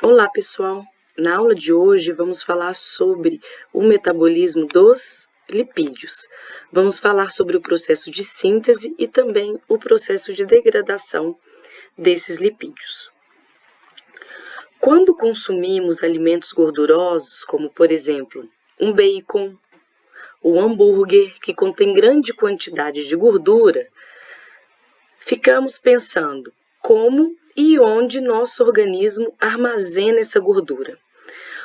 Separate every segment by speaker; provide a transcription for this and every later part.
Speaker 1: Olá, pessoal! Na aula de hoje vamos falar sobre o metabolismo dos lipídios. Vamos falar sobre o processo de síntese e também o processo de degradação desses lipídios. Quando consumimos alimentos gordurosos, como por exemplo, um bacon, o hambúrguer, que contém grande quantidade de gordura, ficamos pensando como e onde nosso organismo armazena essa gordura.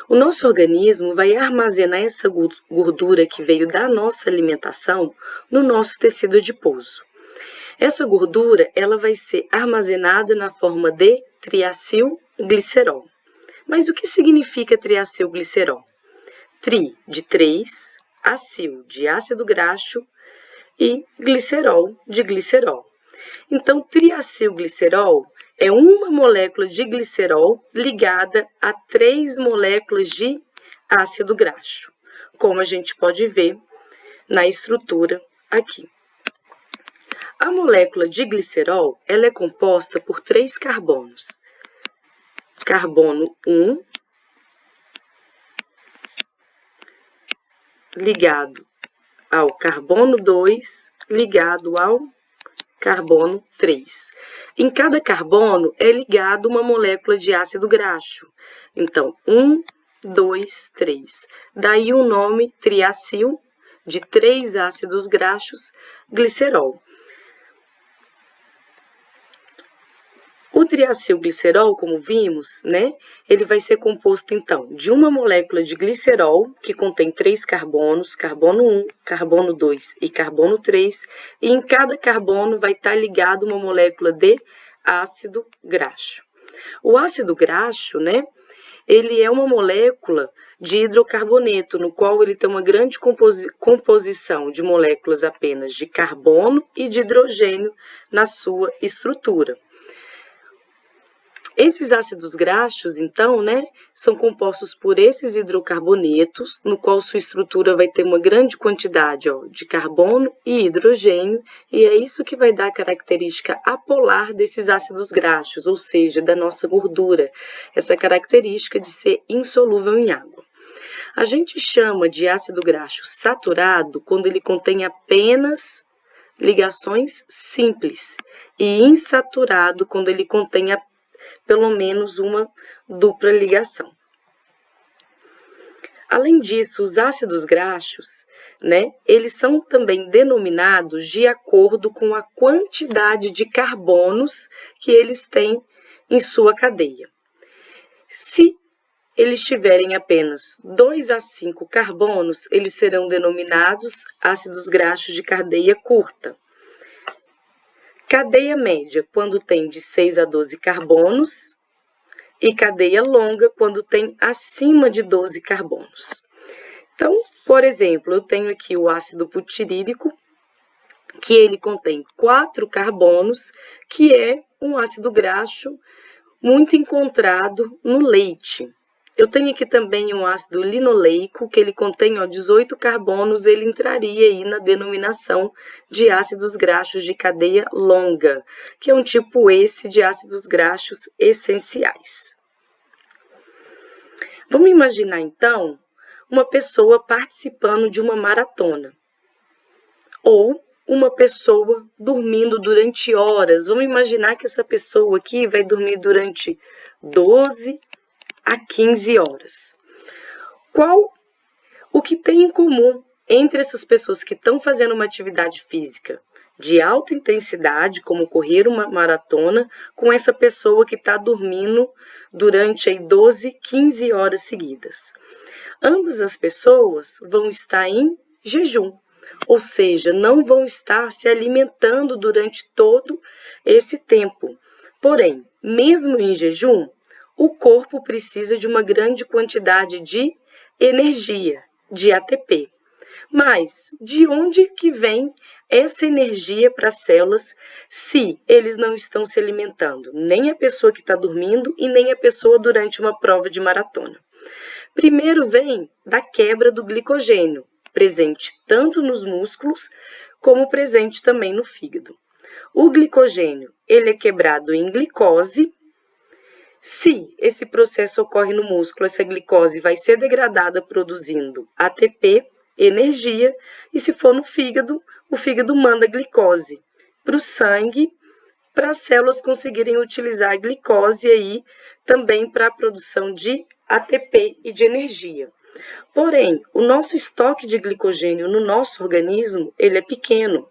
Speaker 1: O nosso organismo vai armazenar essa gordura que veio da nossa alimentação no nosso tecido adiposo. Essa gordura ela vai ser armazenada na forma de triacilglicerol. Mas o que significa triacilglicerol? Tri de 3, acil de ácido graxo e glicerol de glicerol. Então, triacilglicerol é uma molécula de glicerol ligada a 3 moléculas de ácido graxo, como a gente pode ver na estrutura aqui. A molécula de glicerol ela é composta por 3 carbonos. Carbono 1 ligado ao carbono 2 ligado ao carbono 3. Em cada carbono é ligado uma molécula de ácido graxo. Então, 1, 2, 3. Daí o nome triacil, de 3 ácidos graxos, glicerol. O triacilglicerol, como vimos, ele vai ser composto, então, de uma molécula de glicerol, que contém 3 carbonos, carbono 1, carbono 2 e carbono 3, e em cada carbono vai estar ligado uma molécula de ácido graxo. O ácido graxo, ele é uma molécula de hidrocarboneto, no qual ele tem uma grande composição de moléculas apenas de carbono e de hidrogênio na sua estrutura. Esses ácidos graxos, então, são compostos por esses hidrocarbonetos, no qual sua estrutura vai ter uma grande quantidade de carbono e hidrogênio, e é isso que vai dar a característica apolar desses ácidos graxos, ou seja, da nossa gordura, essa característica de ser insolúvel em água. A gente chama de ácido graxo saturado quando ele contém apenas ligações simples, e insaturado quando ele contém pelo menos uma dupla ligação. Além disso, os ácidos graxos, eles são também denominados de acordo com a quantidade de carbonos que eles têm em sua cadeia. Se eles tiverem apenas 2 a 5 carbonos, eles serão denominados ácidos graxos de cadeia curta. Cadeia média, quando tem de 6 a 12 carbonos, e cadeia longa, quando tem acima de 12 carbonos. Então, por exemplo, eu tenho aqui o ácido butirílico, que ele contém 4 carbonos, que é um ácido graxo muito encontrado no leite. Eu tenho aqui também um ácido linoleico, que ele contém 18 carbonos, ele entraria aí na denominação de ácidos graxos de cadeia longa, que é um tipo esse de ácidos graxos essenciais. Vamos imaginar, então, uma pessoa participando de uma maratona, ou uma pessoa dormindo durante horas. Vamos imaginar que essa pessoa aqui vai dormir durante 12 a 15 horas. O que tem em comum entre essas pessoas que estão fazendo uma atividade física de alta intensidade, como correr uma maratona, com essa pessoa que está dormindo durante aí 12, 15 horas seguidas? Ambas as pessoas vão estar em jejum, ou seja, não vão estar se alimentando durante todo esse tempo. Porém, mesmo em jejum, o corpo precisa de uma grande quantidade de energia, de ATP. Mas de onde que vem essa energia para as células se eles não estão se alimentando? Nem a pessoa que está dormindo e nem a pessoa durante uma prova de maratona. Primeiro vem da quebra do glicogênio, presente tanto nos músculos como presente também no fígado. O glicogênio ele é quebrado em glicose, Se esse processo ocorre no músculo, essa glicose vai ser degradada produzindo ATP, energia, e se for no fígado, o fígado manda glicose para o sangue, para as células conseguirem utilizar a glicose aí também para a produção de ATP e de energia. Porém, o nosso estoque de glicogênio no nosso organismo, ele é pequeno,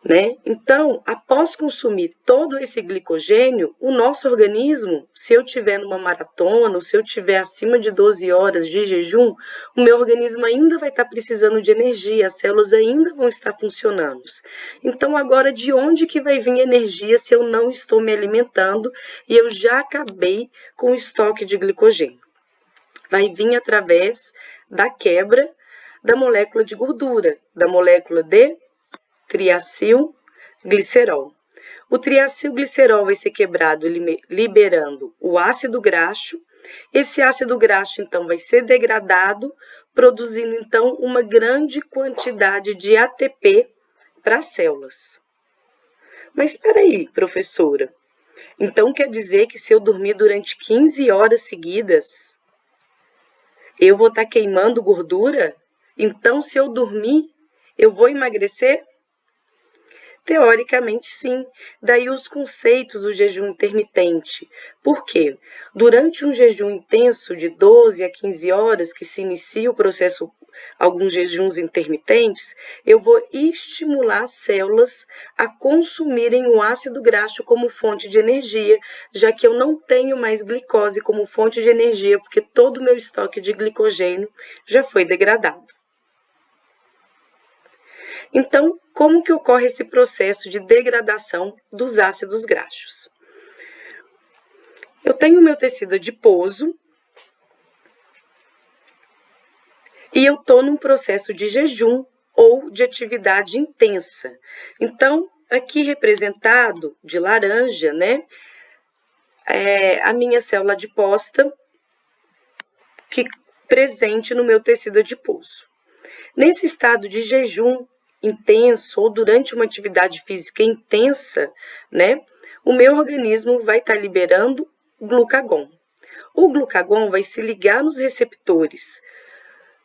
Speaker 1: né? Então, após consumir todo esse glicogênio, o nosso organismo, se eu tiver numa maratona, ou se eu tiver acima de 12 horas de jejum, o meu organismo ainda vai estar precisando de energia, as células ainda vão estar funcionando. Então, agora, de onde que vai vir energia se eu não estou me alimentando e eu já acabei com o estoque de glicogênio? Vai vir através da quebra da molécula de gordura, da molécula de triacilglicerol. O triacilglicerol vai ser quebrado liberando o ácido graxo. Esse ácido graxo, então, vai ser degradado, produzindo, então, uma grande quantidade de ATP para as células. Mas espera aí, professora. Então, quer dizer que se eu dormir durante 15 horas seguidas, eu vou estar queimando gordura? Então, se eu dormir, eu vou emagrecer? Teoricamente, sim. Daí os conceitos do jejum intermitente. Por quê? Durante um jejum intenso de 12 a 15 horas, que se inicia o processo, alguns jejuns intermitentes, eu vou estimular as células a consumirem o ácido graxo como fonte de energia, já que eu não tenho mais glicose como fonte de energia, porque todo o meu estoque de glicogênio já foi degradado. Então, como que ocorre esse processo de degradação dos ácidos graxos? Eu tenho meu tecido adiposo e eu estou num processo de jejum ou de atividade intensa. Então, aqui representado de laranja, né, é a minha célula adiposta que presente no meu tecido adiposo. Nesse estado de jejum intenso ou durante uma atividade física intensa, né, o meu organismo vai estar liberando glucagon. O glucagon vai se ligar nos receptores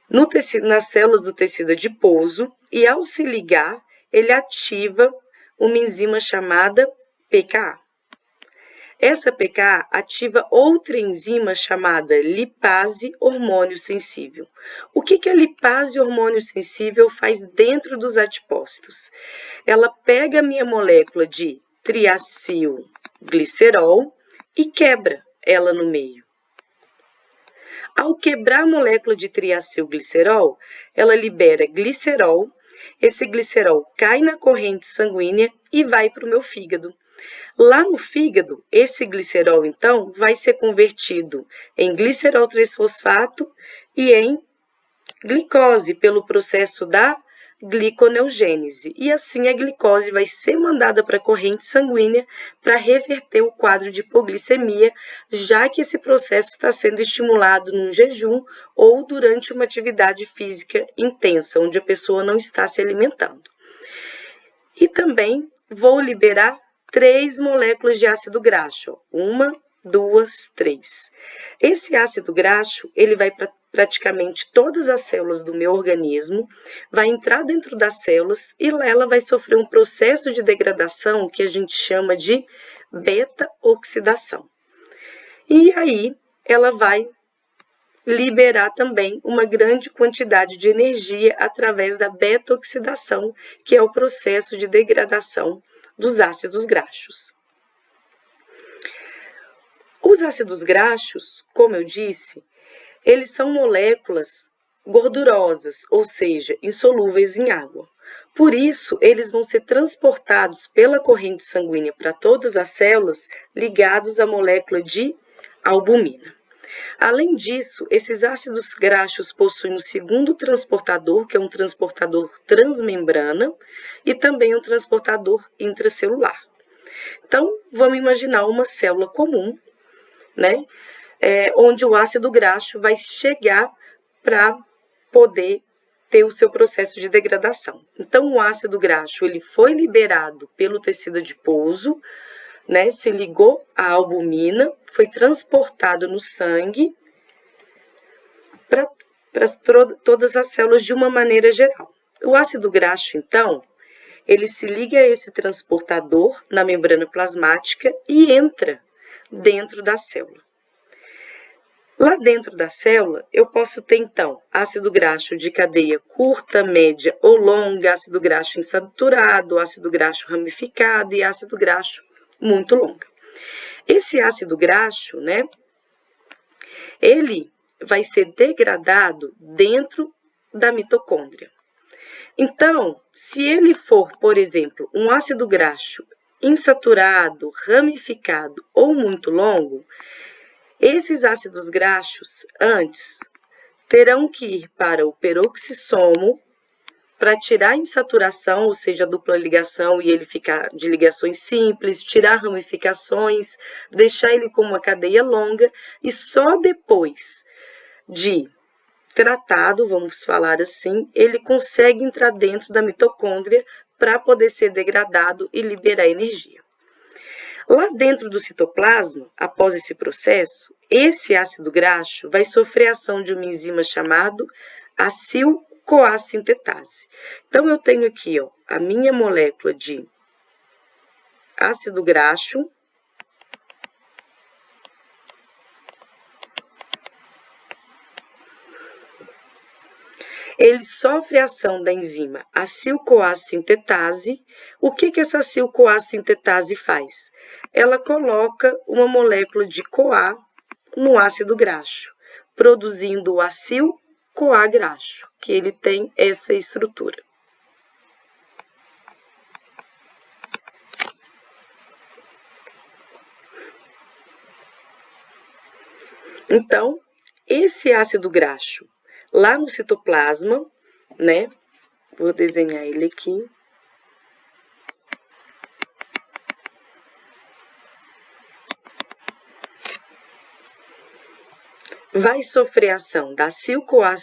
Speaker 1: no tecido, nas células do tecido adiposo, e ao se ligar, ele ativa uma enzima chamada PKA. Essa PKA ativa outra enzima chamada lipase hormônio sensível. O que a lipase hormônio sensível faz dentro dos adipócitos? Ela pega a minha molécula de triacilglicerol e quebra ela no meio. Ao quebrar a molécula de triacilglicerol, ela libera glicerol. Esse glicerol cai na corrente sanguínea e vai para o meu fígado. Lá no fígado, esse glicerol, então, vai ser convertido em glicerol 3-fosfato e em glicose pelo processo da gliconeogênese. E assim a glicose vai ser mandada para a corrente sanguínea para reverter o quadro de hipoglicemia, já que esse processo está sendo estimulado num jejum ou durante uma atividade física intensa, onde a pessoa não está se alimentando. E também vou liberar 3 moléculas de ácido graxo. 1, 2, 3. Esse ácido graxo, ele vai para praticamente todas as células do meu organismo, vai entrar dentro das células e lá ela vai sofrer um processo de degradação que a gente chama de beta-oxidação. E aí ela vai liberar também uma grande quantidade de energia através da beta-oxidação, que é o processo de degradação dos ácidos graxos. Os ácidos graxos, como eu disse, eles são moléculas gordurosas, ou seja, insolúveis em água. Por isso, eles vão ser transportados pela corrente sanguínea para todas as células ligados à molécula de albumina. Além disso, esses ácidos graxos possuem um segundo transportador, que é um transportador transmembrana, e também um transportador intracelular. Então, vamos imaginar uma célula comum, né, onde o ácido graxo vai chegar para poder ter o seu processo de degradação. Então, o ácido graxo ele foi liberado pelo tecido adiposo, né, se ligou à albumina, foi transportado no sangue para todas as células de uma maneira geral. O ácido graxo, então, ele se liga a esse transportador na membrana plasmática e entra dentro da célula. Lá dentro da célula, eu posso ter, então, ácido graxo de cadeia curta, média ou longa, ácido graxo insaturado, ácido graxo ramificado e ácido graxo muito longo. Esse ácido graxo, né, ele vai ser degradado dentro da mitocôndria. Então, se ele for, por exemplo, um ácido graxo insaturado, ramificado ou muito longo, esses ácidos graxos, antes, terão que ir para o peroxissomo para tirar a insaturação, ou seja, a dupla ligação, e ele ficar de ligações simples, tirar ramificações, deixar ele com uma cadeia longa, e só depois de tratado, vamos falar assim, ele consegue entrar dentro da mitocôndria para poder ser degradado e liberar energia. Lá dentro do citoplasma, após esse processo, esse ácido graxo vai sofrer a ação de uma enzima chamada acil-CoA sintetase. Então, eu tenho aqui, ó, a minha molécula de ácido graxo, ele sofre a ação da enzima acil-CoA sintetase. O que essa acil-CoA sintetase faz? Ela coloca uma molécula de CoA no ácido graxo, produzindo o acil-CoA graxo, que ele tem essa estrutura. Então, esse ácido graxo, lá no citoplasma, né? Vou desenhar ele aqui. Vai sofrer a ação da acil-CoA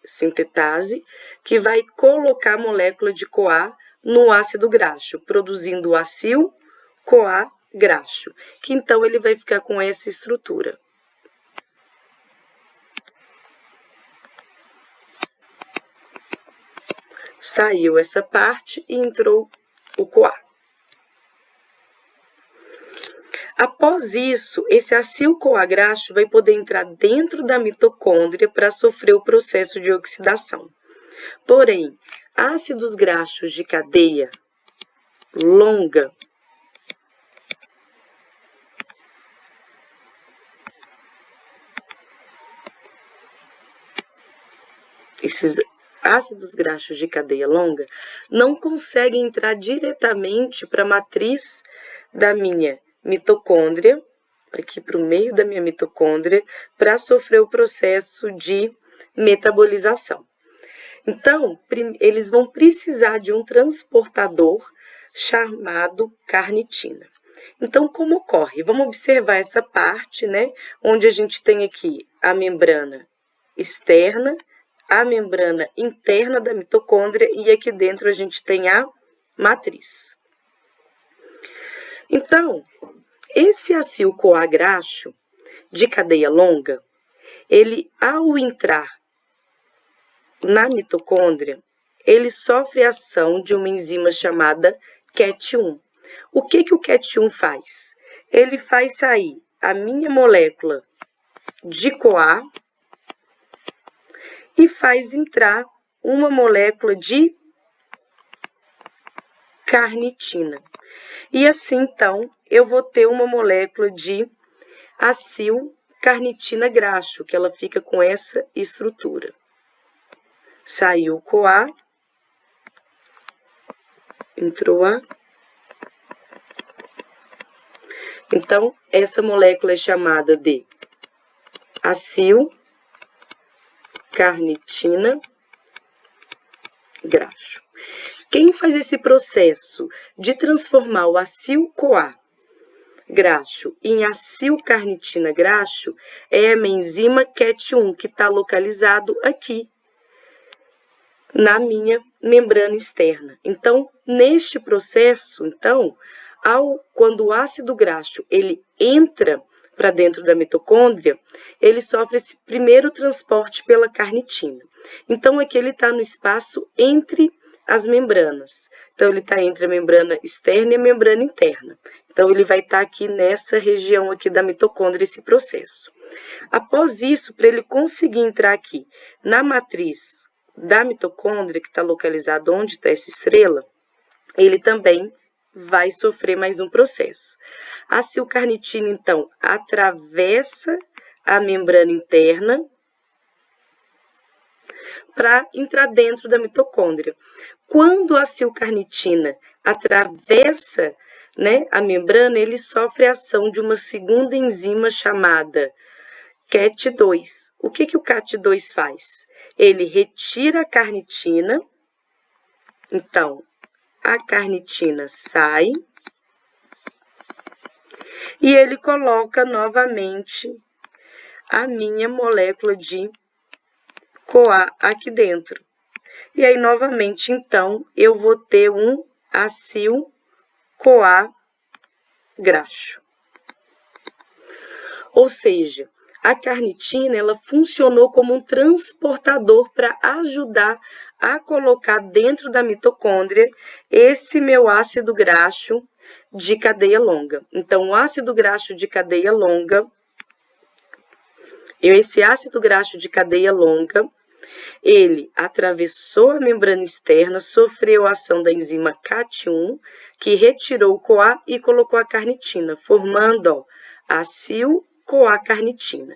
Speaker 1: sintetase, que vai colocar a molécula de CoA no ácido graxo, produzindo o acil-CoA graxo, que então ele vai ficar com essa estrutura. Saiu essa parte e entrou o CoA. Após isso, esse acil-CoA graxo vai poder entrar dentro da mitocôndria para sofrer o processo de oxidação. Porém, ácidos graxos de cadeia longa esses ácidos graxos de cadeia longa não conseguem entrar diretamente para a matriz da minha mitocôndria, aqui para o meio da minha mitocôndria, para sofrer o processo de metabolização. Então, eles vão precisar de um transportador chamado carnitina. Então, como ocorre? Vamos observar essa parte, né? Onde a gente tem aqui a membrana externa, a membrana interna da mitocôndria e aqui dentro a gente tem a matriz. Então, esse acil-CoA graxo de cadeia longa, ele, ao entrar na mitocôndria, ele sofre a ação de uma enzima chamada CAT1. O que o CAT1 faz? Ele faz sair a minha molécula de CoA e faz entrar uma molécula de carnitina. E assim, então, eu vou ter uma molécula de acil-carnitina graxo, que ela fica com essa estrutura. Saiu o CoA, entrou a... Então, essa molécula é chamada de acil-carnitina graxo. Quem faz esse processo de transformar o acil-CoA graxo em acil-carnitina graxo é a enzima CAT1, que está localizado aqui na minha membrana externa. Então, neste processo, então, quando o ácido graxo ele entra para dentro da mitocôndria, ele sofre esse primeiro transporte pela carnitina. Então, aqui ele está no espaço entre as membranas. Então, ele está entre a membrana externa e a membrana interna. Então, ele vai estar aqui nessa região aqui da mitocôndria, esse processo. Após isso, para ele conseguir entrar aqui na matriz da mitocôndria, que está localizada onde está essa estrela, ele também vai sofrer mais um processo. A acilcarnitina, então, atravessa a membrana interna para entrar dentro da mitocôndria. Quando a acilcarnitina atravessa, né, a membrana, ele sofre a ação de uma segunda enzima chamada CAT2. O que o CAT2 faz? Ele retira a carnitina, então, a carnitina sai e ele coloca novamente a minha molécula de CoA aqui dentro. E aí, novamente, então, eu vou ter um acil-CoA graxo. Ou seja, a carnitina ela funcionou como um transportador para ajudar a colocar dentro da mitocôndria esse meu ácido graxo de cadeia longa. Então, o ácido graxo de cadeia longa, esse ácido graxo de cadeia longa, ele atravessou a membrana externa, sofreu a ação da enzima CAT1, que retirou o CoA e colocou a carnitina, formando ó, acil-CoA-carnitina.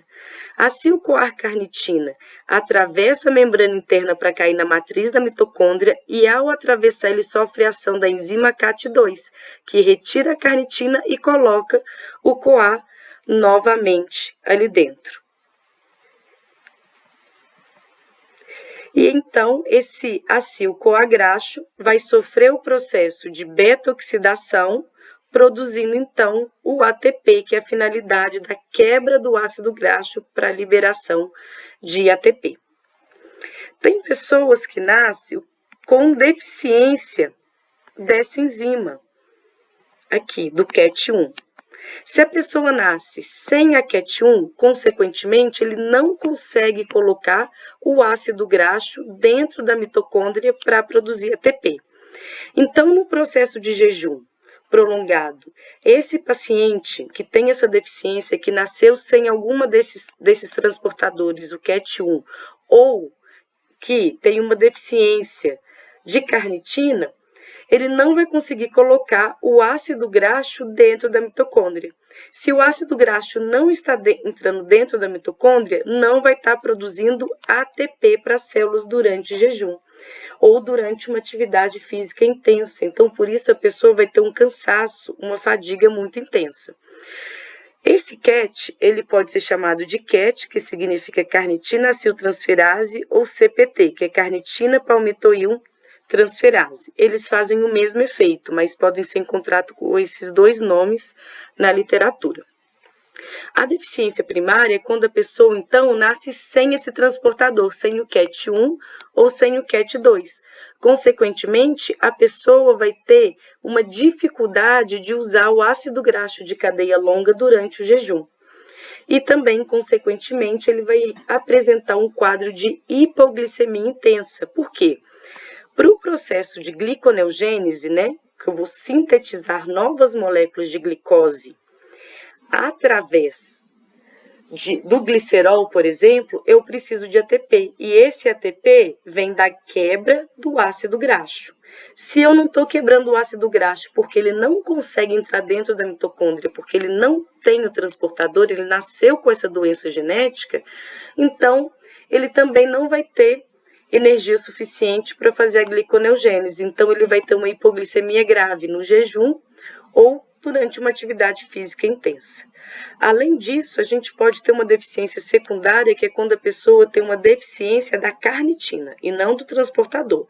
Speaker 1: A acil-CoA-carnitina atravessa a membrana interna para cair na matriz da mitocôndria e, ao atravessar, ele sofre a ação da enzima CAT2, que retira a carnitina e coloca o CoA novamente ali dentro. E então, esse acil-CoA graxo vai sofrer o processo de beta-oxidação, produzindo então o ATP, que é a finalidade da quebra do ácido graxo para a liberação de ATP. Tem pessoas que nascem com deficiência dessa enzima aqui, do CAT1. Se a pessoa nasce sem a CAT1, consequentemente, ele não consegue colocar o ácido graxo dentro da mitocôndria para produzir ATP. Então, no processo de jejum prolongado, esse paciente que tem essa deficiência, que nasceu sem alguma desses transportadores, o CAT1, ou que tem uma deficiência de carnitina, ele não vai conseguir colocar o ácido graxo dentro da mitocôndria. Se o ácido graxo não está entrando dentro da mitocôndria, não vai estar produzindo ATP para as células durante jejum ou durante uma atividade física intensa. Então, por isso, a pessoa vai ter um cansaço, uma fadiga muito intensa. Esse CAT, ele pode ser chamado de CAT, que significa carnitina aciltransferase, ou CPT, que é carnitina palmitoil transferase. Eles fazem o mesmo efeito, mas podem ser encontrados com esses dois nomes na literatura. A deficiência primária é quando a pessoa, então, nasce sem esse transportador, sem o CAT1 ou sem o CAT2. Consequentemente, a pessoa vai ter uma dificuldade de usar o ácido graxo de cadeia longa durante o jejum. E também, consequentemente, ele vai apresentar um quadro de hipoglicemia intensa. Por quê? Para o processo de gliconeogênese, né, que eu vou sintetizar novas moléculas de glicose através do glicerol, por exemplo, eu preciso de ATP. E esse ATP vem da quebra do ácido graxo. Se eu não estou quebrando o ácido graxo porque ele não consegue entrar dentro da mitocôndria, porque ele não tem o transportador, ele nasceu com essa doença genética, então ele também não vai ter energia suficiente para fazer a gliconeogênese. Então, ele vai ter uma hipoglicemia grave no jejum ou durante uma atividade física intensa. Além disso, a gente pode ter uma deficiência secundária, que é quando a pessoa tem uma deficiência da carnitina e não do transportador,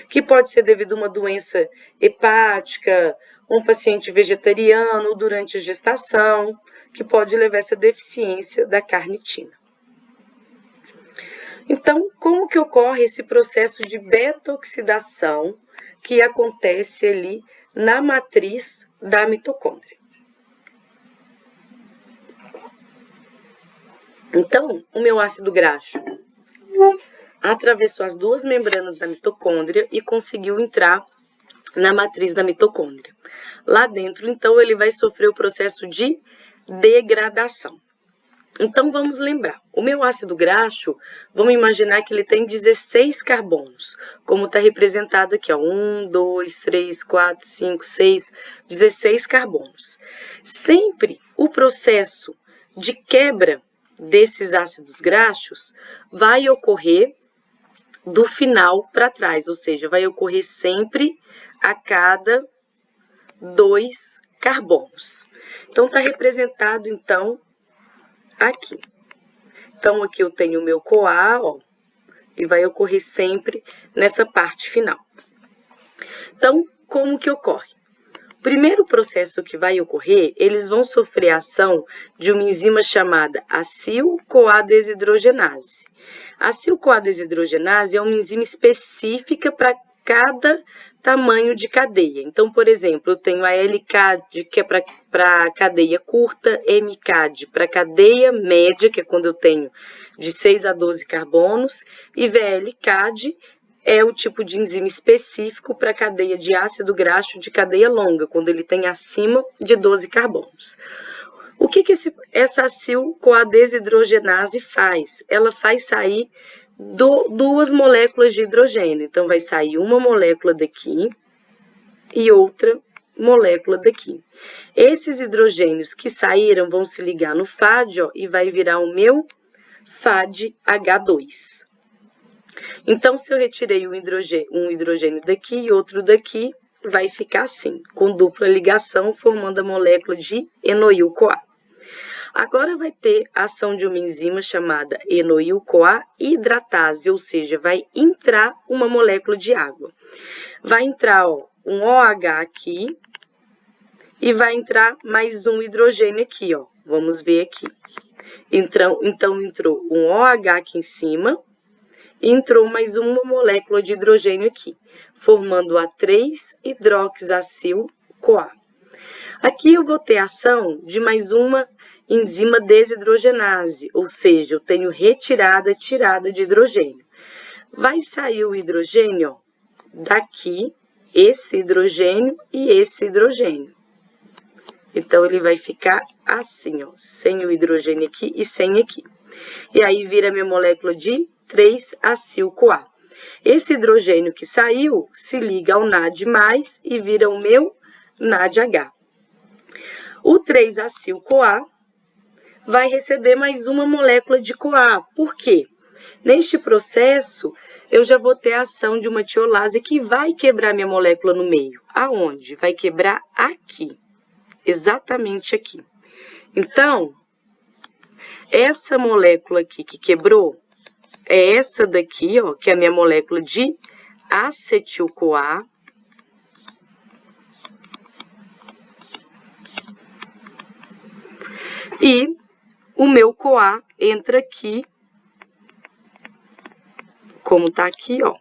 Speaker 1: que pode ser devido a uma doença hepática, um paciente vegetariano ou durante a gestação, que pode levar a essa deficiência da carnitina. Então, como que ocorre esse processo de beta-oxidação que acontece ali na matriz da mitocôndria. Então, o meu ácido graxo atravessou as duas membranas da mitocôndria e conseguiu entrar na matriz da mitocôndria. Lá dentro, então, ele vai sofrer o processo de degradação. Então, vamos lembrar, o meu ácido graxo, vamos imaginar que ele tem 16 carbonos, como está representado aqui, ó, 1, 2, 3, 4, 5, 6, 16 carbonos. Sempre o processo de quebra desses ácidos graxos vai ocorrer do final para trás, ou seja, vai ocorrer sempre a cada 2 carbonos. Então, está representado, então, aqui. Então, aqui eu tenho o meu CoA, ó, e vai ocorrer sempre nessa parte final. Então, como que ocorre? O primeiro processo que vai ocorrer, eles vão sofrer a ação de uma enzima chamada acil-CoA desidrogenase. A acil-CoA desidrogenase é uma enzima específica para cada tamanho de cadeia. Então, por exemplo, eu tenho a LCAD, que é para cadeia curta, MCAD para cadeia média, que é quando eu tenho de 6 a 12 carbonos, e VLCAD é o tipo de enzima específico para cadeia de ácido graxo de cadeia longa, quando ele tem acima de 12 carbonos. O que essa acil-CoA desidrogenase faz? Ela faz sair duas moléculas de hidrogênio. Então, vai sair uma molécula daqui e outra molécula daqui. Esses hidrogênios que saíram vão se ligar no FAD, ó, e vai virar o meu FADH2. Então, se eu retirei um hidrogênio daqui e outro daqui, vai ficar assim, com dupla ligação, formando a molécula de enoil-CoA. Agora vai ter a ação de uma enzima chamada enoil-CoA hidratase, ou seja, vai entrar uma molécula de água. Vai entrar, ó, um OH aqui e vai entrar mais um hidrogênio aqui, ó. Vamos ver aqui. Então entrou um OH aqui em cima e entrou mais uma molécula de hidrogênio aqui, formando a 3-hidroxacil-CoA. Aqui eu vou ter a ação de mais uma enzima desidrogenase, ou seja, eu tenho tirada de hidrogênio. Vai sair o hidrogênio, ó, daqui, esse hidrogênio e esse hidrogênio. Então, ele vai ficar assim, ó, sem o hidrogênio aqui e sem aqui. E aí, vira minha molécula de 3-acil-CoA. Esse hidrogênio que saiu se liga ao NAD+, e vira o meu NADH. O 3-acil-CoA vai receber mais uma molécula de CoA. Por quê? Neste processo, eu já vou ter a ação de uma tiolase que vai quebrar minha molécula no meio. Aonde? Vai quebrar aqui. Exatamente aqui. Então, essa molécula aqui que quebrou é essa daqui, ó, que é a minha molécula de acetil-CoA. E o meu CoA entra aqui, como tá aqui, ó.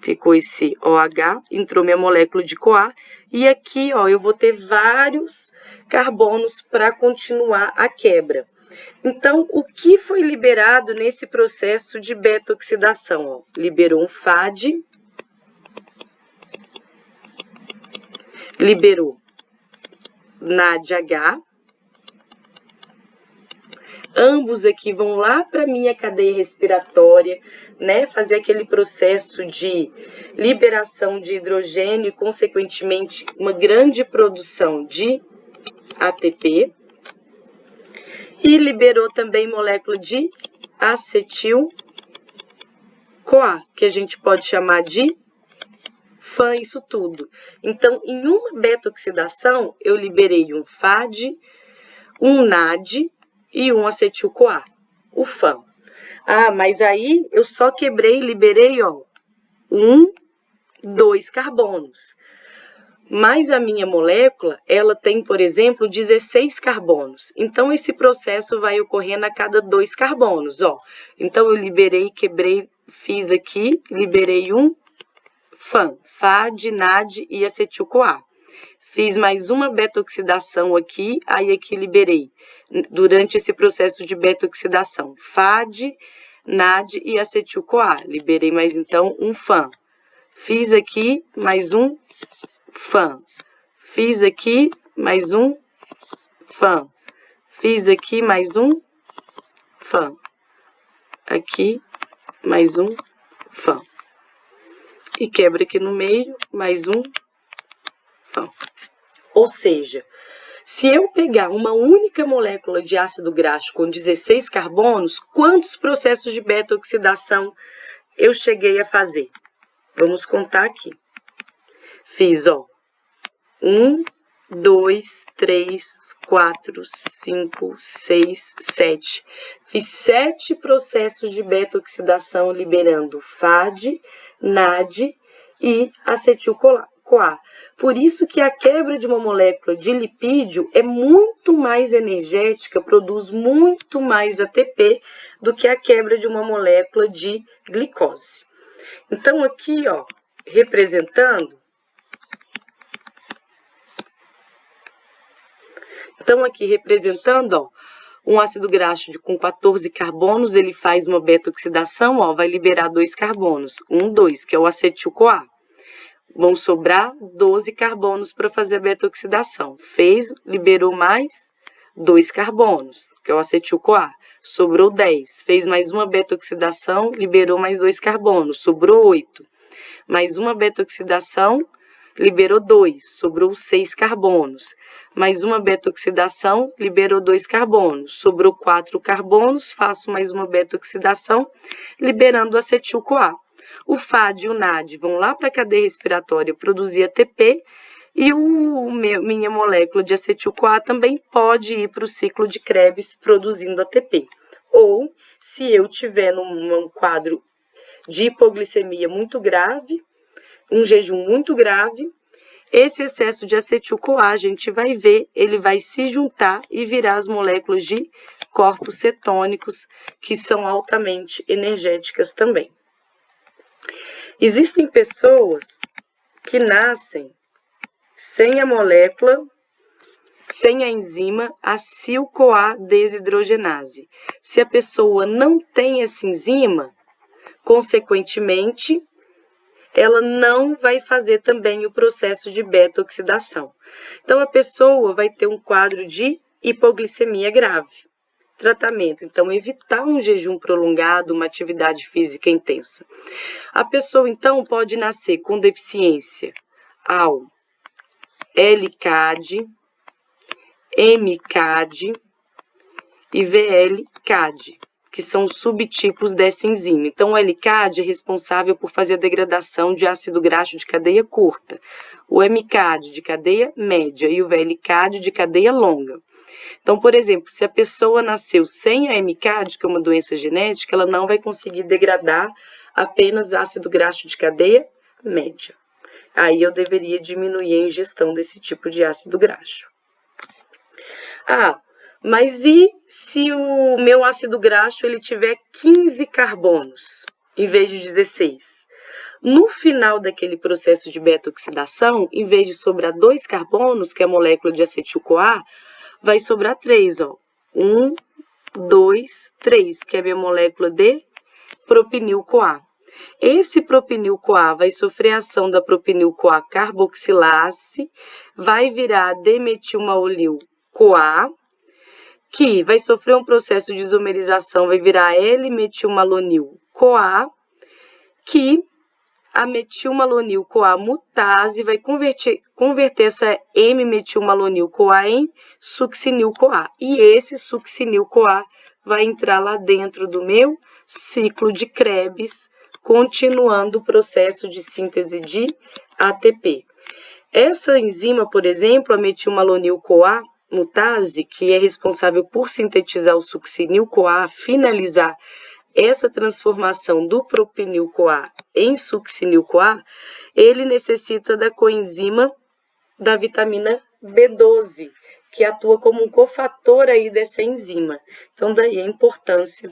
Speaker 1: Ficou esse OH, entrou minha molécula de CoA. E aqui, ó, eu vou ter vários carbonos para continuar a quebra. Então, o que foi liberado nesse processo de beta-oxidação? Ó? Liberou um FAD, liberou NADH. Ambos aqui vão lá para a minha cadeia respiratória, né? Fazer aquele processo de liberação de hidrogênio e, consequentemente, uma grande produção de ATP. E liberou também molécula de acetil-CoA, que a gente pode chamar de FAN, isso tudo. Então, em uma beta-oxidação, eu liberei um FAD, um NAD e um acetil-CoA, o FAN. Ah, mas aí eu só quebrei, liberei, ó, 2 carbonos. Mas a minha molécula, ela tem, por exemplo, 16 carbonos. Então, esse processo vai ocorrendo a cada 2 carbonos, ó. Então, eu liberei, quebrei, fiz aqui, liberei um FAN, FAD, NAD e acetil-CoA. fiz mais uma beta-oxidação aqui, aí aqui liberei, durante esse processo de beta-oxidação, FAD, NAD e acetil-CoA. Liberei mais, então, um FAN. Fiz aqui mais um FAN. Fiz aqui mais um FAN. Fiz aqui mais um FAN. Aqui mais um FAN. E quebra aqui no meio, mais um FAN. Ou seja, se eu pegar uma única molécula de ácido graxo com 16 carbonos, quantos processos de beta-oxidação eu cheguei a fazer? Vamos contar aqui. Fiz, ó, 1, 2, 3, 4, 5, 6, 7. Fiz 7 processos de beta-oxidação liberando FAD, NAD e acetil-CoA. Por isso que a quebra de uma molécula de lipídio é muito mais energética, produz muito mais ATP do que a quebra de uma molécula de glicose. Então, aqui, ó, representando... ó, um ácido graxo com 14 carbonos, ele faz uma beta-oxidação, ó, vai liberar 2 carbonos, 1, 2, que é o acetil-CoA. Vão sobrar 12 carbonos para fazer a beta-oxidação. Fez, liberou mais 2 carbonos, que é o acetil-CoA. Sobrou 10. Fez mais uma beta-oxidação, liberou mais 2 carbonos, sobrou 8. Mais uma beta-oxidação, liberou 2, sobrou 6 carbonos. Mais uma beta-oxidação, liberou 2 carbonos, sobrou 4 carbonos, faço mais uma beta-oxidação, liberando o acetil-CoA. O FAD e o NAD vão lá para a cadeia respiratória produzir ATP e minha molécula de acetil-CoA também pode ir para o ciclo de Krebs produzindo ATP. Ou, se eu tiver num quadro de hipoglicemia muito grave, um jejum muito grave, esse excesso de acetil-CoA, a gente vai ver, ele vai se juntar e virar as moléculas de corpos cetônicos, que são altamente energéticas também. Existem pessoas que nascem sem a molécula, sem a enzima acil-CoA desidrogenase. Se a pessoa não tem essa enzima, consequentemente, ela não vai fazer também o processo de beta-oxidação. Então, a pessoa vai ter um quadro de hipoglicemia grave. Tratamento, então, evitar um jejum prolongado, uma atividade física intensa. A pessoa, então, pode nascer com deficiência ao LCAD, MCAD e VLCAD, que são subtipos dessa enzima. Então, o LCAD é responsável por fazer a degradação de ácido graxo de cadeia curta, o MCAD de cadeia média e o VLCAD de cadeia longa. Então, por exemplo, se a pessoa nasceu sem a MCAD, que é uma doença genética, ela não vai conseguir degradar apenas ácido graxo de cadeia média. Aí eu deveria diminuir a ingestão desse tipo de ácido graxo. Ah, mas e se o meu ácido graxo ele tiver 15 carbonos em vez de 16? No final daquele processo de beta-oxidação, em vez de sobrar 2 carbonos, que é a molécula de acetil-CoA, vai sobrar 3, ó. 1, 2, 3, que é a minha molécula de propinil-CoA. Esse propinil-CoA vai sofrer a ação da propinil-CoA carboxilase, vai virar demetilmalonil-CoA, que vai sofrer um processo de isomerização, vai virar L-metilmalonil-CoA, que a metilmalonil-CoA mutase vai converter essa M-metilmalonil-CoA em succinil-CoA. E esse succinil-CoA vai entrar lá dentro do meu ciclo de Krebs, continuando o processo de síntese de ATP. Essa enzima, por exemplo, a metilmalonil-CoA mutase, que é responsável por sintetizar o succinil-CoA, finalizar essa transformação do propinil-CoA em succinil-CoA, ele necessita da coenzima da vitamina B12, que atua como um cofator aí dessa enzima. Então, daí a importância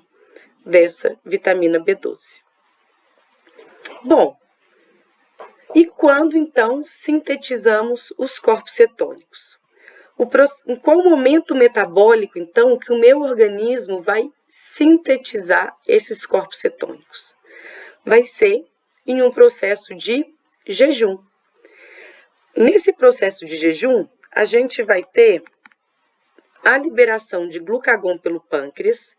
Speaker 1: dessa vitamina B12. Bom, E quando, então, sintetizamos os corpos cetônicos? Em qual momento metabólico, então, que o meu organismo vai sintetizar esses corpos cetônicos? Vai ser em um processo de jejum. Nesse processo de jejum, a gente vai ter a liberação de glucagon pelo pâncreas.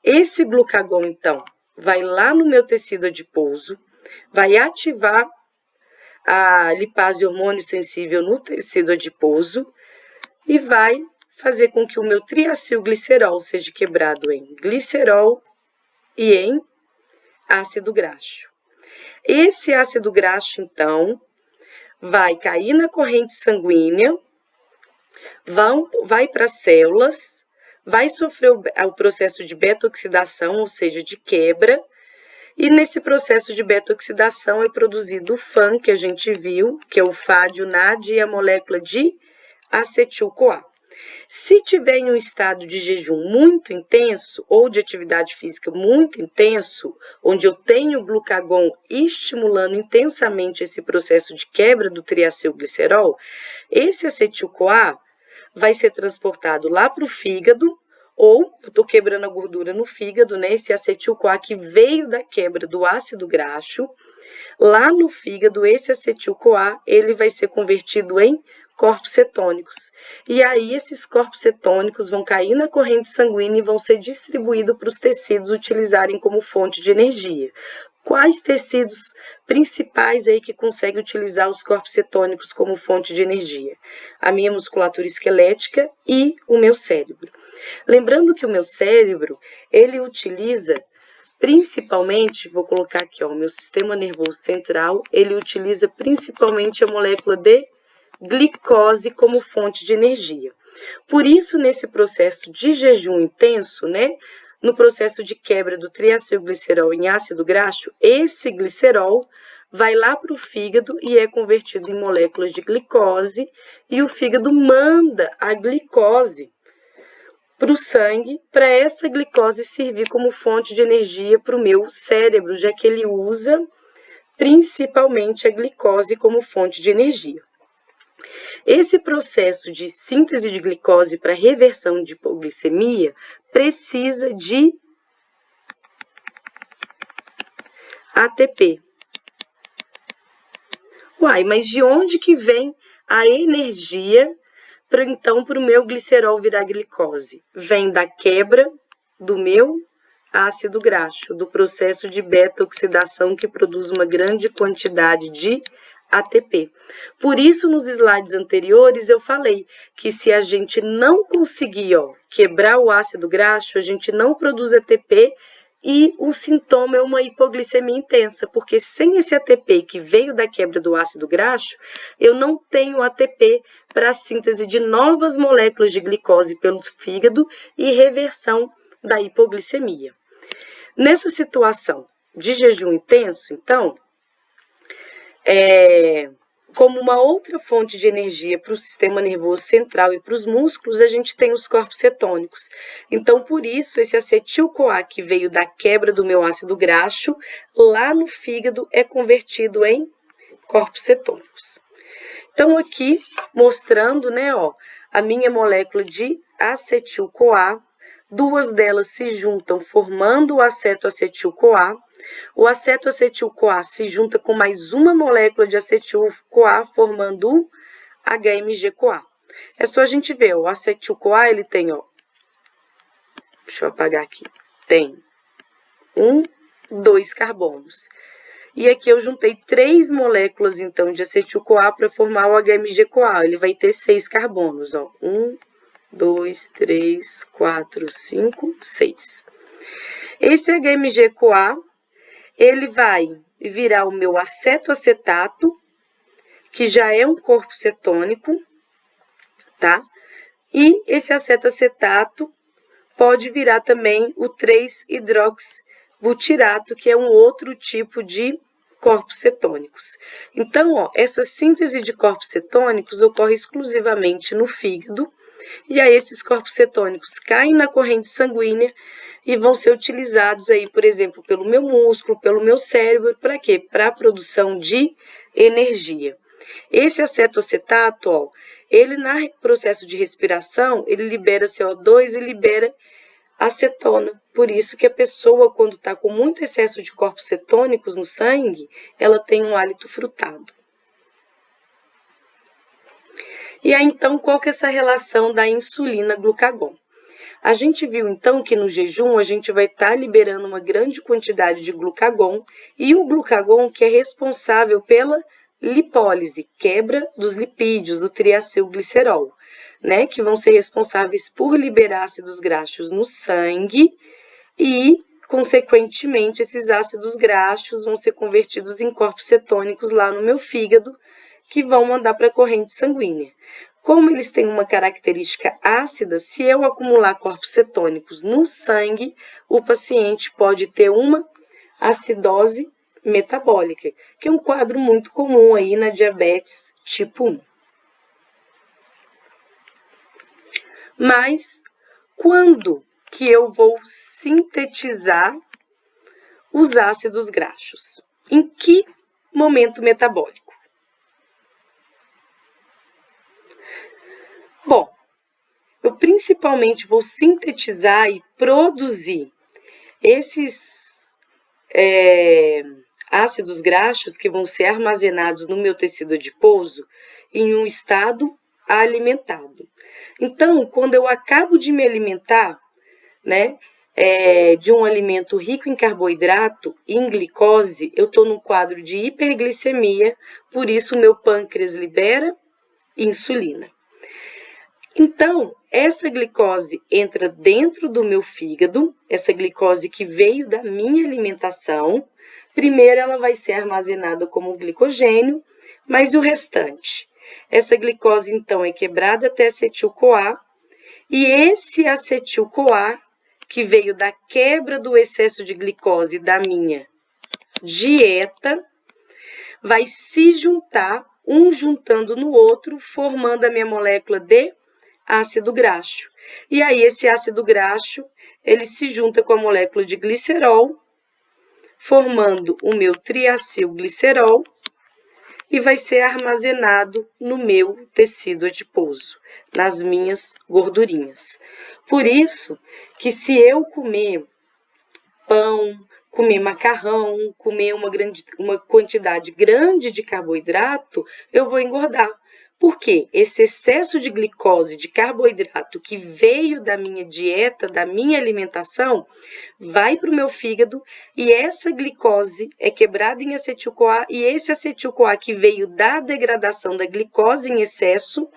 Speaker 1: Esse glucagon, então, vai lá no meu tecido adiposo, vai ativar a lipase hormônio sensível no tecido adiposo e vai fazer com que o meu triacilglicerol seja quebrado em glicerol e em ácido graxo. Esse ácido graxo, então, vai cair na corrente sanguínea, vai para as células, vai sofrer o processo de beta-oxidação, ou seja, de quebra, e nesse processo de beta-oxidação é produzido o FAN, que a gente viu, que é o FAD, o NAD e a molécula de acetil-CoA. Se tiver em um estado de jejum muito intenso ou de atividade física muito intenso, onde eu tenho glucagon estimulando intensamente esse processo de quebra do triacilglicerol, esse acetil-CoA vai ser transportado lá para o fígado, ou eu estou quebrando a gordura no fígado, né? Esse acetil-CoA que veio da quebra do ácido graxo, lá no fígado, esse acetil-CoA, ele vai ser convertido em corpos cetônicos. E aí esses corpos cetônicos vão cair na corrente sanguínea e vão ser distribuídos para os tecidos utilizarem como fonte de energia. Quais tecidos principais aí que conseguem utilizar os corpos cetônicos como fonte de energia? A minha musculatura esquelética e o meu cérebro. Lembrando que o meu cérebro, ele utiliza principalmente, vou colocar aqui, ó, o meu sistema nervoso central, ele utiliza principalmente a molécula de glicose como fonte de energia. Por isso, nesse processo de jejum intenso, né, no processo de quebra do triacilglicerol em ácido graxo, esse glicerol vai lá para o fígado e é convertido em moléculas de glicose, e o fígado manda a glicose para o sangue, para essa glicose servir como fonte de energia para o meu cérebro, já que ele usa principalmente a glicose como fonte de energia. Esse processo de síntese de glicose para reversão de hipoglicemia precisa de ATP. Uai, mas de onde que vem a energia para o meu glicerol virar glicose? Vem da quebra do meu ácido graxo, do processo de beta-oxidação que produz uma grande quantidade de ATP. Por isso, nos slides anteriores, eu falei que se a gente não conseguir quebrar o ácido graxo, a gente não produz ATP e o sintoma é uma hipoglicemia intensa, porque sem esse ATP que veio da quebra do ácido graxo, eu não tenho ATP para a síntese de novas moléculas de glicose pelo fígado e reversão da hipoglicemia. Nessa situação de jejum intenso, então, como uma outra fonte de energia para o sistema nervoso central e para os músculos, a gente tem os corpos cetônicos. Então, por isso, esse acetil-CoA que veio da quebra do meu ácido graxo, lá no fígado é convertido em corpos cetônicos. Então, aqui, mostrando, né, a minha molécula de acetil-CoA, duas delas se juntam formando o acetoacetil-CoA. O acetoacetil-CoA se junta com mais uma molécula de acetil-CoA formando o HMG-CoA. É só a gente ver, o acetil-CoA ele tem, deixa eu apagar aqui, tem 2 carbonos. E aqui eu juntei 3 moléculas, então, de acetil-CoA para formar o HMG-CoA. Ele vai ter 6 carbonos, 1, 2, 3, 4, 5, 6. Esse HMG-CoA, ele vai virar o meu acetoacetato, que já é um corpo cetônico, tá? E esse acetoacetato pode virar também o 3-hidroxibutirato, que é um outro tipo de corpos cetônicos. Então, essa síntese de corpos cetônicos ocorre exclusivamente no fígado, E aí esses corpos cetônicos caem na corrente sanguínea e vão ser utilizados aí, por exemplo, pelo meu músculo, pelo meu cérebro, para quê? Para a produção de energia. Esse acetoacetato, ó, ele no processo de respiração, ele libera CO2 e libera acetona. Por isso que a pessoa, quando está com muito excesso de corpos cetônicos no sangue, ela tem um hálito frutado. E aí, então, qual que é essa relação da insulina-glucagon? A gente viu, então, que no jejum a gente vai estar liberando uma grande quantidade de glucagon, e o glucagon que é responsável pela lipólise, quebra dos lipídios, do triacilglicerol, né, que vão ser responsáveis por liberar ácidos graxos no sangue e, consequentemente, esses ácidos graxos vão ser convertidos em corpos cetônicos lá no meu fígado, que vão mandar para a corrente sanguínea. Como eles têm uma característica ácida, se eu acumular corpos cetônicos no sangue, o paciente pode ter uma acidose metabólica, que é um quadro muito comum aí na diabetes tipo 1. Mas quando que eu vou sintetizar os ácidos graxos? Em que momento metabólico? Bom, eu principalmente vou sintetizar e produzir esses ácidos graxos que vão ser armazenados no meu tecido adiposo em um estado alimentado. Então, quando eu acabo de me alimentar, né, de um alimento rico em carboidrato e em glicose, eu estou num quadro de hiperglicemia, por isso o meu pâncreas libera insulina. Então, essa glicose entra dentro do meu fígado, essa glicose que veio da minha alimentação. Primeiro ela vai ser armazenada como glicogênio, mas e o restante? Essa glicose, então, é quebrada até acetil-CoA, e esse acetil-CoA, que veio da quebra do excesso de glicose da minha dieta, vai se juntar, um juntando no outro, formando a minha molécula de ácido graxo. E aí esse ácido graxo, ele se junta com a molécula de glicerol, formando o meu triacilglicerol, e vai ser armazenado no meu tecido adiposo, nas minhas gordurinhas. Por isso que se eu comer pão, comer macarrão, comer uma quantidade grande de carboidrato, eu vou engordar. Por quê? Esse excesso de glicose, de carboidrato que veio da minha dieta, da minha alimentação, vai para o meu fígado e essa glicose é quebrada em acetil-CoA e esse acetil-CoA que veio da degradação da glicose em excesso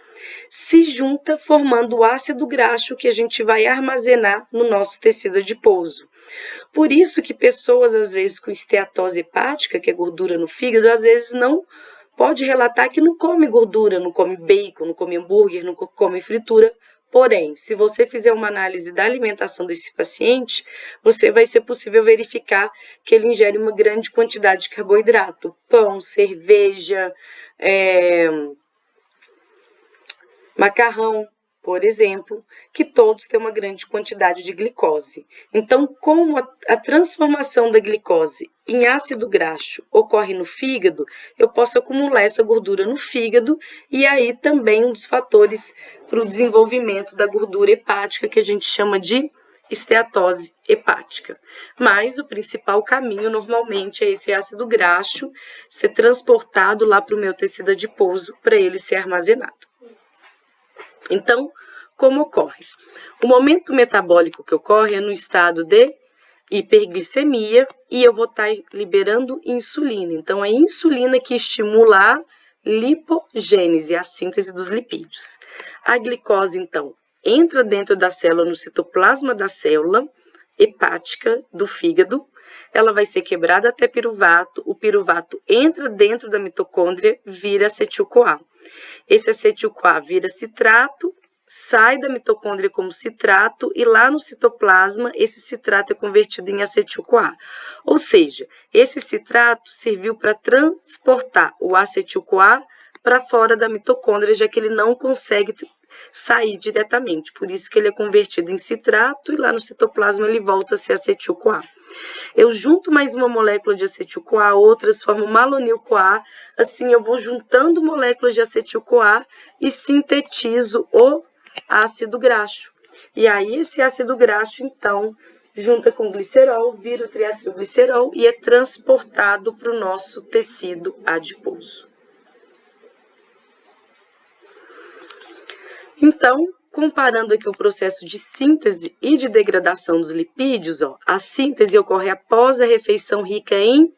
Speaker 1: se junta formando o ácido graxo que a gente vai armazenar no nosso tecido adiposo. Por isso que pessoas, às vezes, com esteatose hepática, que é gordura no fígado, às vezes não pode relatar que não come gordura, não come bacon, não come hambúrguer, não come fritura. Porém, se você fizer uma análise da alimentação desse paciente, vai ser possível verificar que ele ingere uma grande quantidade de carboidrato, pão, cerveja, macarrão, por exemplo, que todos têm uma grande quantidade de glicose. Então, como a transformação da glicose em ácido graxo ocorre no fígado, eu posso acumular essa gordura no fígado e aí também um dos fatores para o desenvolvimento da gordura hepática que a gente chama de esteatose hepática. Mas o principal caminho normalmente é esse ácido graxo ser transportado lá para o meu tecido adiposo para ele ser armazenado. Então, como ocorre? O momento metabólico que ocorre é no estado de hiperglicemia e eu vou estar liberando insulina. Então, é a insulina que estimula a lipogênese, a síntese dos lipídios. A glicose, então, entra dentro da célula, no citoplasma da célula hepática do fígado. Ela vai ser quebrada até piruvato. O piruvato entra dentro da mitocôndria, vira acetil-CoA. Esse acetil-CoA vira citrato, sai da mitocôndria como citrato e lá no citoplasma esse citrato é convertido em acetil-CoA. Ou seja, esse citrato serviu para transportar o acetil-CoA para fora da mitocôndria, já que ele não consegue sair diretamente. Por isso que ele é convertido em citrato e lá no citoplasma ele volta a ser acetil-CoA. Eu junto mais uma molécula de acetil-CoA, outras formam malonil-CoA. Assim eu vou juntando moléculas de acetil-CoA e sintetizo o ácido graxo. E aí esse ácido graxo, então, junta com glicerol, vira o triacilglicerol e é transportado para o nosso tecido adiposo. Então, comparando aqui o processo de síntese e de degradação dos lipídios, ó, a síntese ocorre após a refeição rica em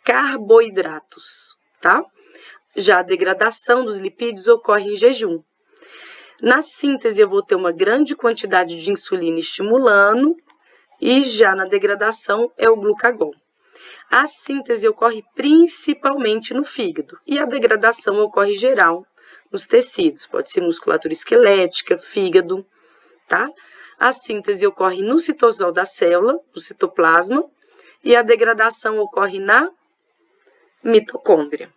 Speaker 1: carboidratos, tá? Já a degradação dos lipídios ocorre em jejum. Na síntese, eu vou ter uma grande quantidade de insulina estimulando, e já na degradação é o glucagon. A síntese ocorre principalmente no fígado, e a degradação ocorre geral nos tecidos, pode ser musculatura esquelética, fígado, tá? A síntese ocorre no citosol da célula, no citoplasma, e a degradação ocorre na mitocôndria.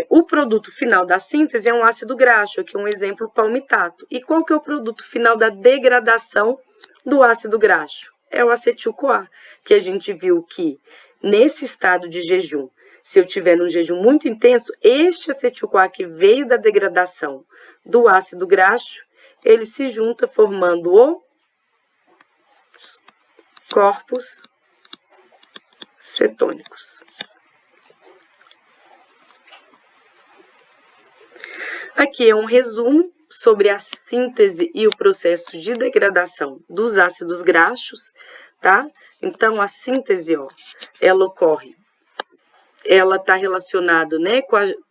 Speaker 1: O produto final da síntese é um ácido graxo, aqui um exemplo palmitato. E qual que é o produto final da degradação do ácido graxo? É o acetil-CoA, que a gente viu que nesse estado de jejum, se eu tiver num jejum muito intenso, este acetil-CoA que veio da degradação do ácido graxo, ele se junta formando o corpos cetônicos. Aqui é um resumo sobre a síntese e o processo de degradação dos ácidos graxos, tá? Então, a síntese, ó, ela ocorre, ela está relacionada, né,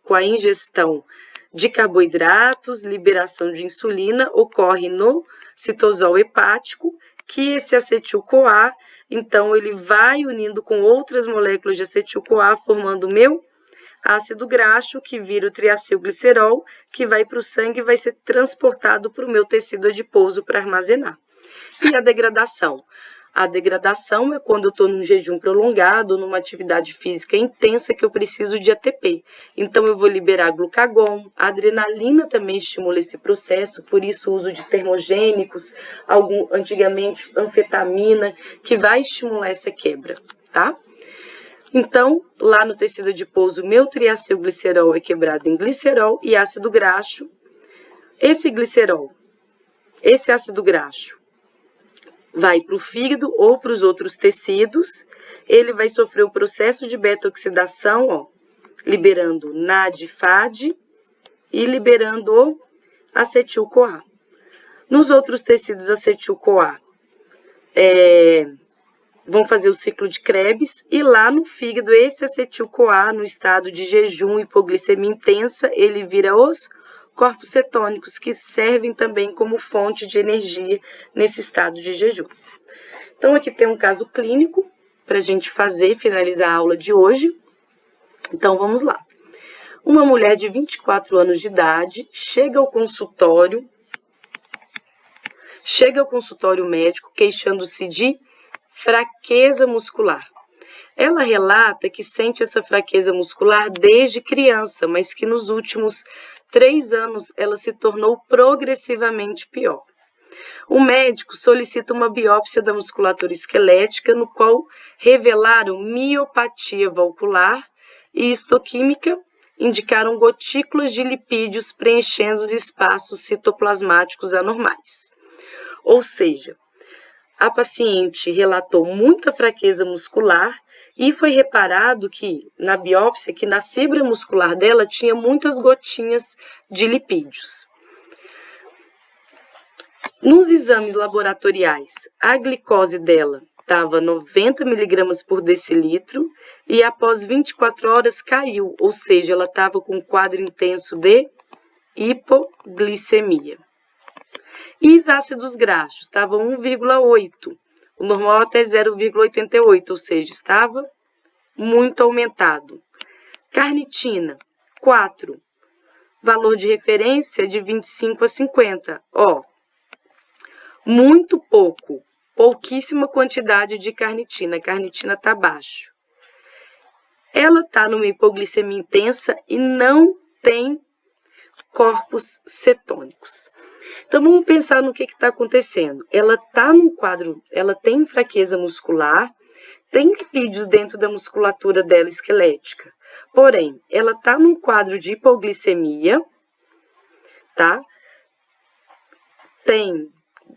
Speaker 1: com a ingestão de carboidratos, liberação de insulina, ocorre no citosol hepático, que esse acetil-CoA, então, ele vai unindo com outras moléculas de acetil-CoA, formando o meu ácido graxo, que vira o triacilglicerol, que vai para o sangue e vai ser transportado para o meu tecido adiposo para armazenar. E a degradação? A degradação é quando eu estou num jejum prolongado, numa atividade física intensa que eu preciso de ATP. Então, eu vou liberar glucagon, a adrenalina também estimula esse processo, por isso o uso de termogênicos, antigamente anfetamina, que vai estimular essa quebra, tá? Então, lá no tecido adiposo, meu triacilglicerol é quebrado em glicerol e ácido graxo. Esse glicerol, esse ácido graxo, vai para o fígado ou para os outros tecidos. Ele vai sofrer o processo de beta-oxidação, ó, liberando NAD/FAD e liberando o acetil-CoA. Nos outros tecidos, acetil-CoA vão fazer o ciclo de Krebs, e lá no fígado, esse acetil-CoA, no estado de jejum e hipoglicemia intensa, ele vira os corpos cetônicos, que servem também como fonte de energia nesse estado de jejum. Então, aqui tem um caso clínico para a gente finalizar a aula de hoje. Então, vamos lá. Uma mulher de 24 anos de idade chega ao consultório médico queixando-se de fraqueza muscular. Ela relata que sente essa fraqueza muscular desde criança, mas que nos últimos 3 anos ela se tornou progressivamente pior. O médico solicita uma biópsia da musculatura esquelética, no qual revelaram miopatia valvular e histoquímica, indicaram gotículas de lipídios preenchendo os espaços citoplasmáticos anormais. Ou seja, a paciente relatou muita fraqueza muscular e foi reparado que, na biópsia, que na fibra muscular dela tinha muitas gotinhas de lipídios. Nos exames laboratoriais, a glicose dela estava 90 mg por decilitro e após 24 horas caiu, ou seja, ela estava com um quadro intenso de hipoglicemia. E os ácidos graxos estavam 1,8, o normal até 0,88, ou seja, estava muito aumentado. Carnitina, 4, valor de referência de 25 a 50, ó, muito pouco, pouquíssima quantidade de carnitina, a carnitina está baixo. Ela está numa hipoglicemia intensa e não tem corpos cetônicos. Então, vamos pensar no que está acontecendo. Ela está num quadro, ela tem fraqueza muscular, tem lipídios dentro da musculatura dela esquelética. Porém, ela está num quadro de hipoglicemia, tá? Tem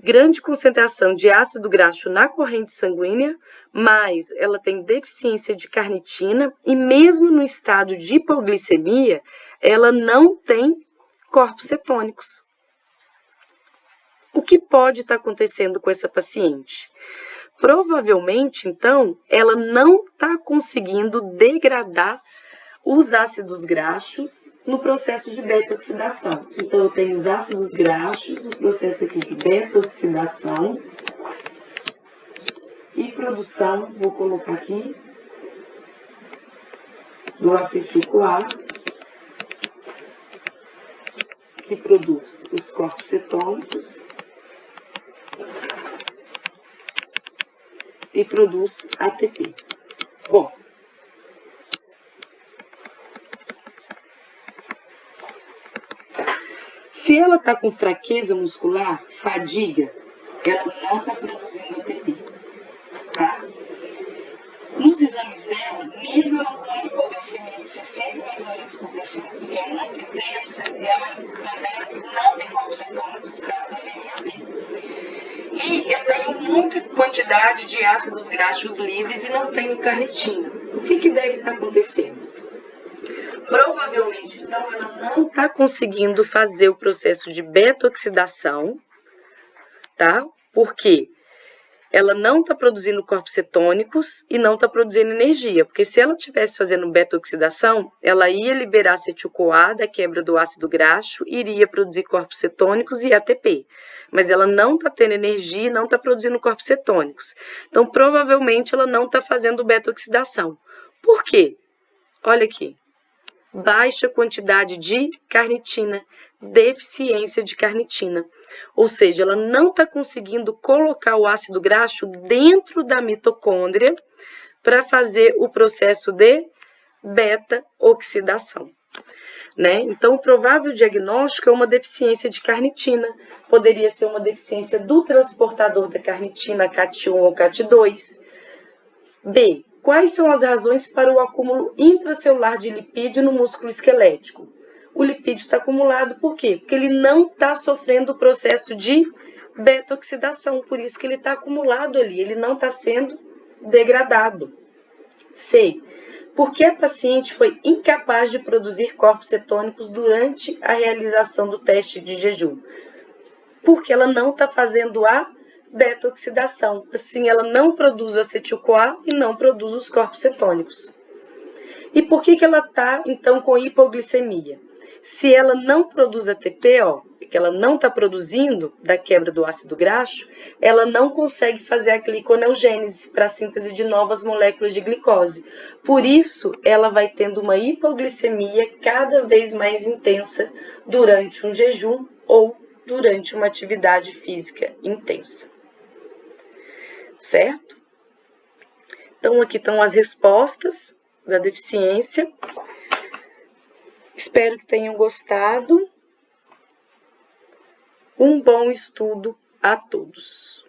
Speaker 1: grande concentração de ácido graxo na corrente sanguínea, mas ela tem deficiência de carnitina e mesmo no estado de hipoglicemia, ela não tem corpos cetônicos. O que pode estar acontecendo com essa paciente? Provavelmente, então, ela não está conseguindo degradar os ácidos graxos no processo de beta-oxidação. Então, eu tenho os ácidos graxos, o processo aqui de beta-oxidação e produção, vou colocar aqui, do acetil-CoA, que produz os corpos cetônicos e produz ATP. Bom, se ela está com fraqueza muscular, fadiga, ela não está produzindo ATP, tá? Nos exames dela, mesmo ela com a hipoglicemia de 60 mg/dL, que é muito intensa, ela também não tem corpos cetônicos, ela deveria ter. E eu tenho muita quantidade de ácidos graxos livres e não tenho carnitina. O que deve estar acontecendo? Provavelmente, então, ela não está conseguindo fazer o processo de beta-oxidação, tá? Por quê? Ela não está produzindo corpos cetônicos e não está produzindo energia, porque se ela estivesse fazendo beta-oxidação, ela ia liberar acetil-CoA da quebra do ácido graxo, iria produzir corpos cetônicos e ATP. Mas ela não está tendo energia e não está produzindo corpos cetônicos. Então, provavelmente, ela não está fazendo beta-oxidação. Por quê? Olha aqui. Baixa quantidade de carnitina, deficiência de carnitina. Ou seja, ela não está conseguindo colocar o ácido graxo dentro da mitocôndria para fazer o processo de beta-oxidação. Né? Então, o provável diagnóstico é uma deficiência de carnitina. Poderia ser uma deficiência do transportador da carnitina, CAT1 ou CAT2. B. Quais são as razões para o acúmulo intracelular de lipídio no músculo esquelético? O lipídio está acumulado por quê? Porque ele não está sofrendo o processo de beta-oxidação, por isso que ele está acumulado ali, ele não está sendo degradado. C. Porque a paciente foi incapaz de produzir corpos cetônicos durante a realização do teste de jejum? Porque ela não está fazendo a beta-oxidação. Assim, ela não produz o acetil-CoA e não produz os corpos cetônicos. E por que ela está, então, com hipoglicemia? Se ela não produz ATP, que ela não está produzindo da quebra do ácido graxo, ela não consegue fazer a gliconeogênese para a síntese de novas moléculas de glicose. Por isso, ela vai tendo uma hipoglicemia cada vez mais intensa durante um jejum ou durante uma atividade física intensa. Certo? Então, aqui estão as respostas da deficiência. Espero que tenham gostado. Um bom estudo a todos.